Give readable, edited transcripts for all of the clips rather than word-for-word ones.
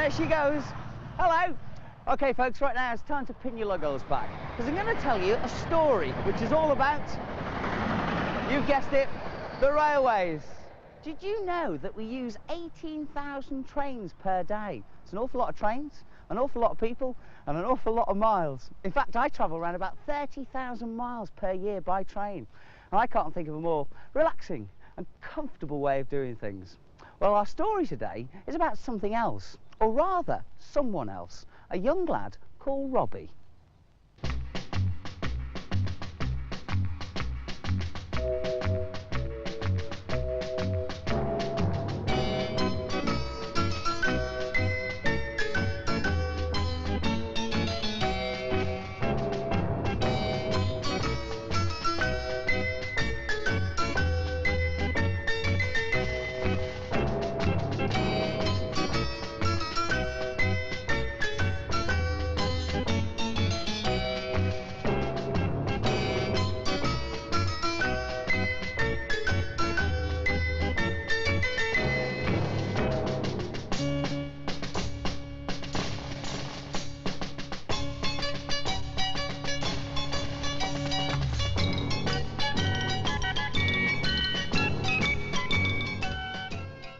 there she goes. Hello. Okay, folks, right now it's time to pin your luggos back, because I'm going to tell you a story which is all about, you guessed it, the railways. Did you know that we use 18,000 trains per day? It's an awful lot of trains, an awful lot of people, and an awful lot of miles. In fact, I travel around about 30,000 miles per year by train, and I can't think of a more relaxing and comfortable way of doing things. Well, our story today is about something else, or rather, someone else, a young lad called Robbie.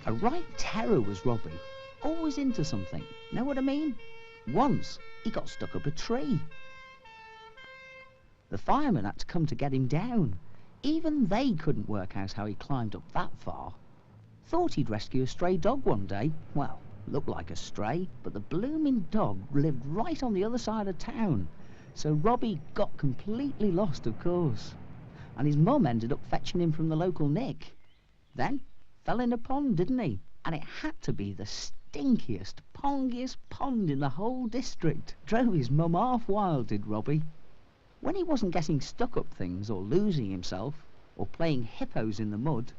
A right terror was Robbie, always into something, know what I mean? Once he got stuck up a tree. The firemen had to come to get him down. Even they couldn't work out how he climbed up that far. Thought he'd rescue a stray dog one day. Well, looked like a stray, but the blooming dog lived right on the other side of town. So Robbie got completely lost, of course. And his mum ended up fetching him from the local nick. Then fell in a pond, didn't he? And it had to be the stinkiest, pongiest pond in the whole district. Drove his mum half wild, did Robbie. When he wasn't getting stuck up things or losing himself or playing hippos in the mud,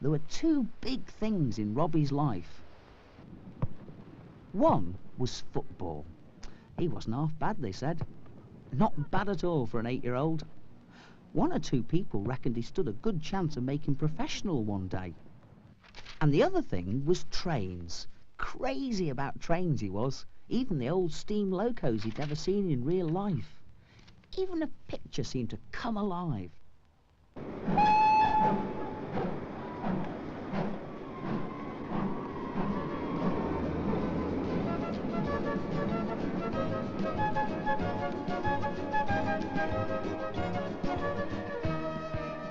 there were two big things in Robbie's life. One was football. He wasn't half bad, they said. Not bad at all for an 8-year-old. One or two people reckoned he stood a good chance of making professional one day. And the other thing was trains. Crazy about trains he was. Even the old steam locos he'd never seen in real life. Even a picture seemed to come alive.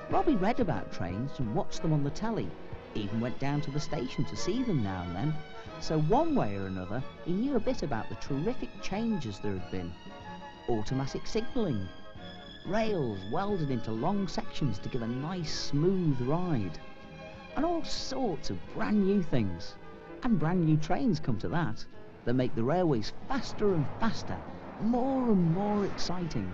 Robbie read about trains and watched them on the telly. Even went down to the station to see them now and then. So one way or another, he knew a bit about the terrific changes there had been. Automatic signalling, rails welded into long sections to give a nice smooth ride, and all sorts of brand new things. And brand new trains come to that make the railways faster and faster, more and more exciting.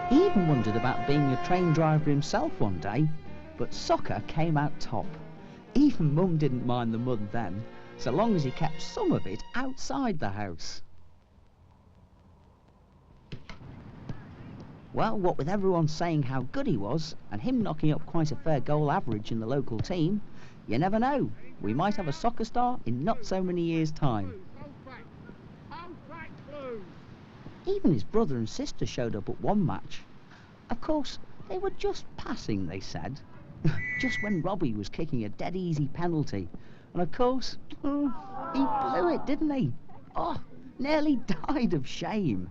He even wondered about being a train driver himself one day, but soccer came out top. Even Mum didn't mind the mud then, so long as he kept some of it outside the house. Well, what with everyone saying how good he was, and him knocking up quite a fair goal average in the local team, you never know, we might have a soccer star in not so many years' time. Even his brother and sister showed up at one match. Of course, they were just passing, they said. Just when Robbie was kicking a dead easy penalty. And of course, he blew it, didn't he? Oh, nearly died of shame.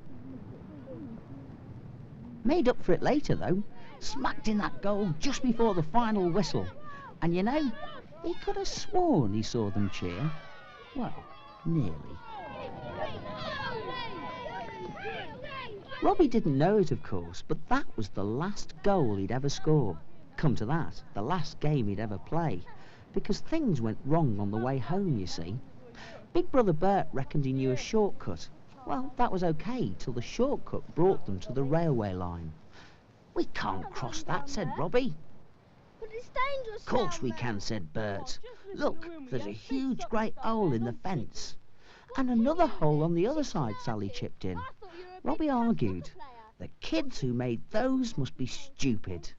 Made up for it later, though. Smacked in that goal just before the final whistle. And you know, he could have sworn he saw them cheer. Well, nearly. Robbie didn't know it, of course, but that was the last goal he'd ever score. Come to that, the last game he'd ever play. Because things went wrong on the way home, you see. Big brother Bert reckoned he knew a shortcut. Well, that was okay, till the shortcut brought them to the railway line. "We can't cross that," said Robbie. But it's dangerous. Of course down we there. can, said Bert. Oh, just listen Look, to him, there's a Big huge soccer great stuff hole there, in the look, fence. Got And Kenny another in hole there. on the other She's side, Sally naughty. chipped in. I thought you were a big Robbie tough argued. soccer player. The kids who made those must be stupid.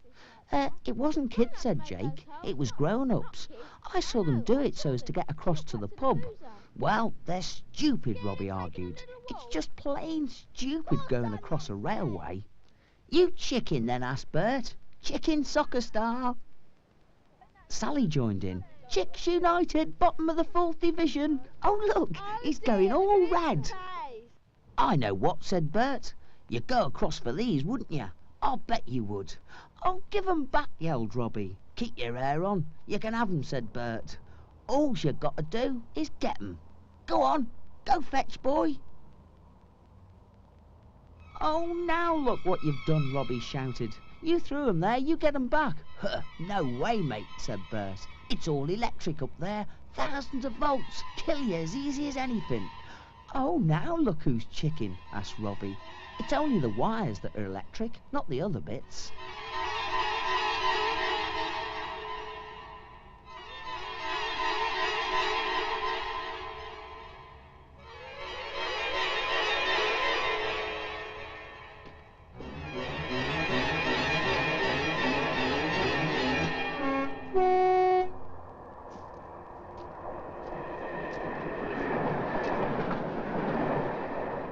It wasn't kids, said Jake. It was grown-ups. I saw them do it so as to get across to the pub. Well, they're stupid, Robbie argued. It's just plain stupid going across a railway. You chicken then, asked Bert. Chicken soccer star. Sally joined in. Chicks United, bottom of the 4th division. Oh, look, he's going all red. I know what, said Bert. You'd go across for these, wouldn't you? I'll bet you would. Oh, give 'em back, yelled Robbie. Keep your hair on. You can have 'em, said Bert. All you've got to do is get 'em. Go on, go fetch, boy. Oh, now look what you've done, Robbie shouted. You threw 'em there, you get 'em back. Huh, no way, mate, said Bert. It's all electric up there. Thousands of volts. Kill you as easy as anything. Oh, now look who's chicken, asked Robbie. It's only the wires that are electric, not the other bits.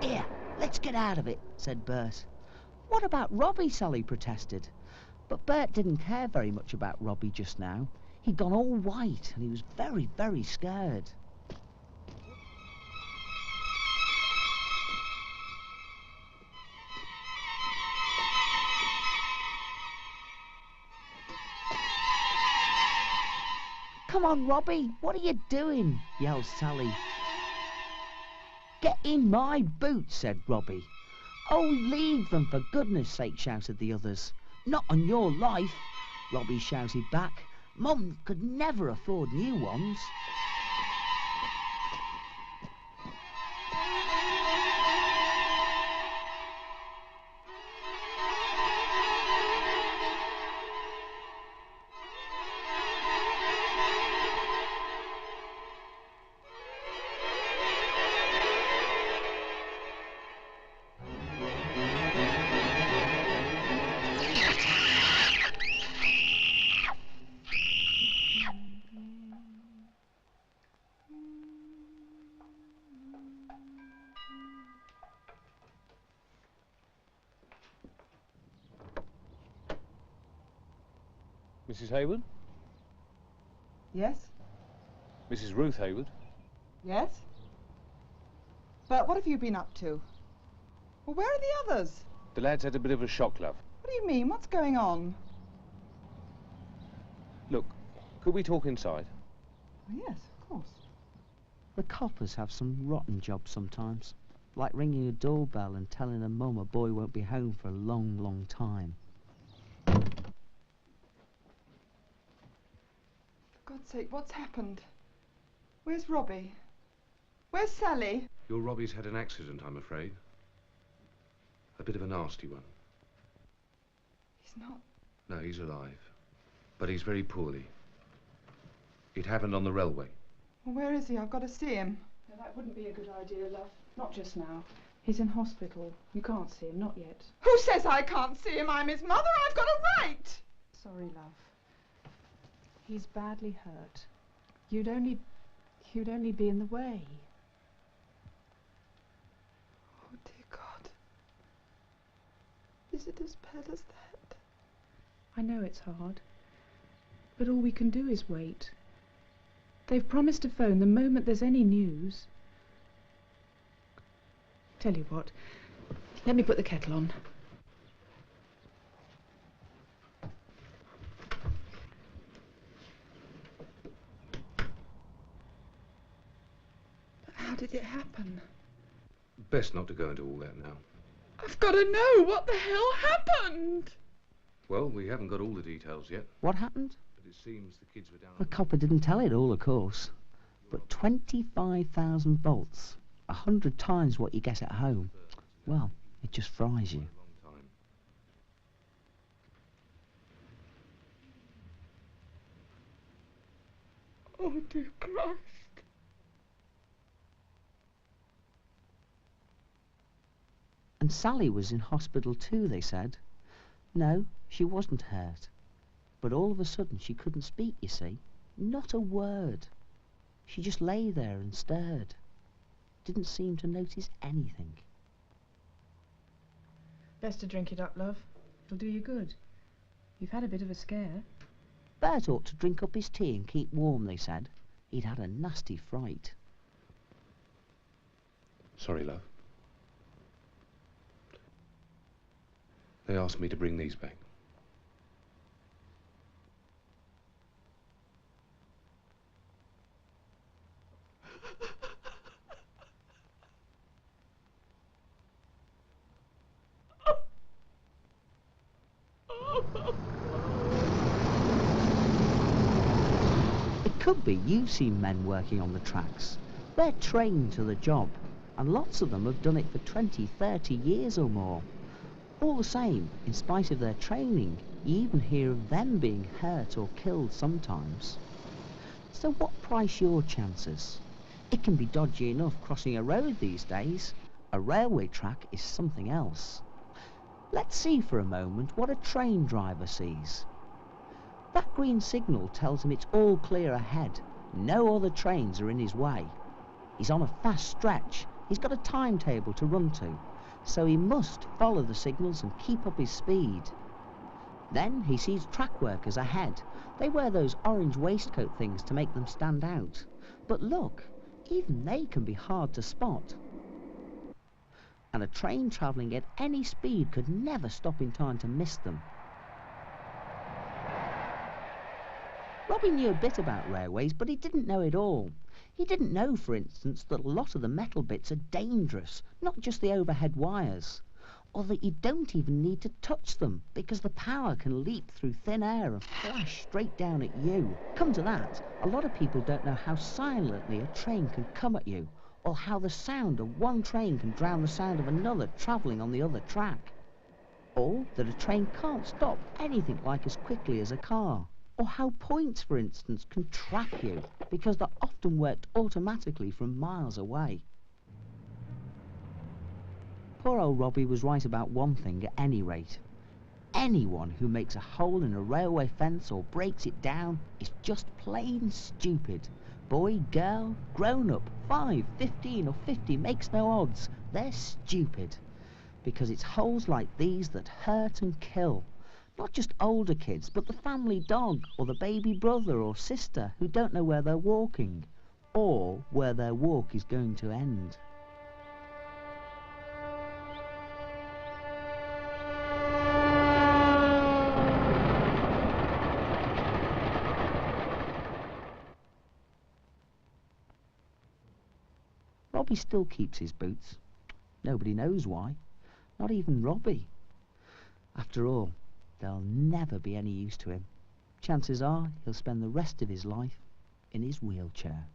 Here, let's get out of it, said Bert. What about Robbie? Sally protested. But Bert didn't care very much about Robbie just now. He'd gone all white and he was very, very scared. Come on, Robbie, what are you doing? Yelled Sally. Get in my boots, said Robbie. Oh, leave them, for goodness sake, shouted the others. Not on your life, Robbie shouted back. Mum could never afford new ones. Mrs. Hayward? Yes? Mrs. Ruth Hayward? Yes? But what have you been up to? Well, where are the others? The lad's had a bit of a shock, love. What do you mean? What's going on? Look, could we talk inside? Oh, yes, of course. The coppers have some rotten jobs sometimes, like ringing a doorbell and telling a mum a boy won't be home for a long, long time. For God's sake, what's happened? Where's Robbie? Where's Sally? Your Robbie's had an accident, I'm afraid. A bit of a nasty one. He's not... No, he's alive. But he's very poorly. It happened on the railway. Well, where is he? I've got to see him. No, that wouldn't be a good idea, love. Not just now. He's in hospital. You can't see him, not yet. Who says I can't see him? I'm his mother. I've got a right. Sorry, love. He's badly hurt. You'd only be in the way. Oh, dear God. Is it as bad as that? I know it's hard. But all we can do is wait. They've promised to phone the moment there's any news. Tell you what, let me put the kettle on. But how did it happen? Best not to go into all that now. I've got to know what the hell happened. Well, we haven't got all the details yet. What happened? But it seems the kids were down... The copper didn't tell it all, of course. But 25,000 volts, 100 times what you get at home. Well, it just fries you. Oh, dear Christ. And Sally was in hospital too, they said. No, she wasn't hurt. But all of a sudden she couldn't speak, you see. Not a word. She just lay there and stared. Didn't seem to notice anything. Best to drink it up, love. It'll do you good. You've had a bit of a scare. Bert ought to drink up his tea and keep warm, they said. He'd had a nasty fright. Sorry, love. They asked me to bring these back. It could be you've seen men working on the tracks. They're trained to the job, and lots of them have done it for 20, 30 years or more. All the same, in spite of their training, you even hear of them being hurt or killed sometimes. So what price your chances? It can be dodgy enough crossing a road these days. A railway track is something else. Let's see for a moment what a train driver sees. That green signal tells him it's all clear ahead. No other trains are in his way. He's on a fast stretch. He's got a timetable to run to, so he must follow the signals and keep up his speed. Then he sees track workers ahead. They wear those orange waistcoat things to make them stand out. But look, even they can be hard to spot. And a train travelling at any speed could never stop in time to miss them. Robbie knew a bit about railways, but he didn't know it all. He didn't know, for instance, that a lot of the metal bits are dangerous, not just the overhead wires, or that you don't even need to touch them, because the power can leap through thin air and flash straight down at you. Come to that, a lot of people don't know how silently a train can come at you, or how the sound of one train can drown the sound of another travelling on the other track. Or that a train can't stop anything like as quickly as a car. Or how points, for instance, can trap you, because they're often worked automatically from miles away. Poor old Robbie was right about one thing at any rate. Anyone who makes a hole in a railway fence or breaks it down is just plain stupid. Boy, girl, grown-up, 5, 15 or 50 makes no odds. They're stupid. Because it's holes like these that hurt and kill. Not just older kids, but the family dog or the baby brother or sister who don't know where they're walking, or where their walk is going to end. Robbie still keeps his boots. Nobody knows why. Not even Robbie. After all, they'll never be any use to him. Chances are he'll spend the rest of his life in his wheelchair.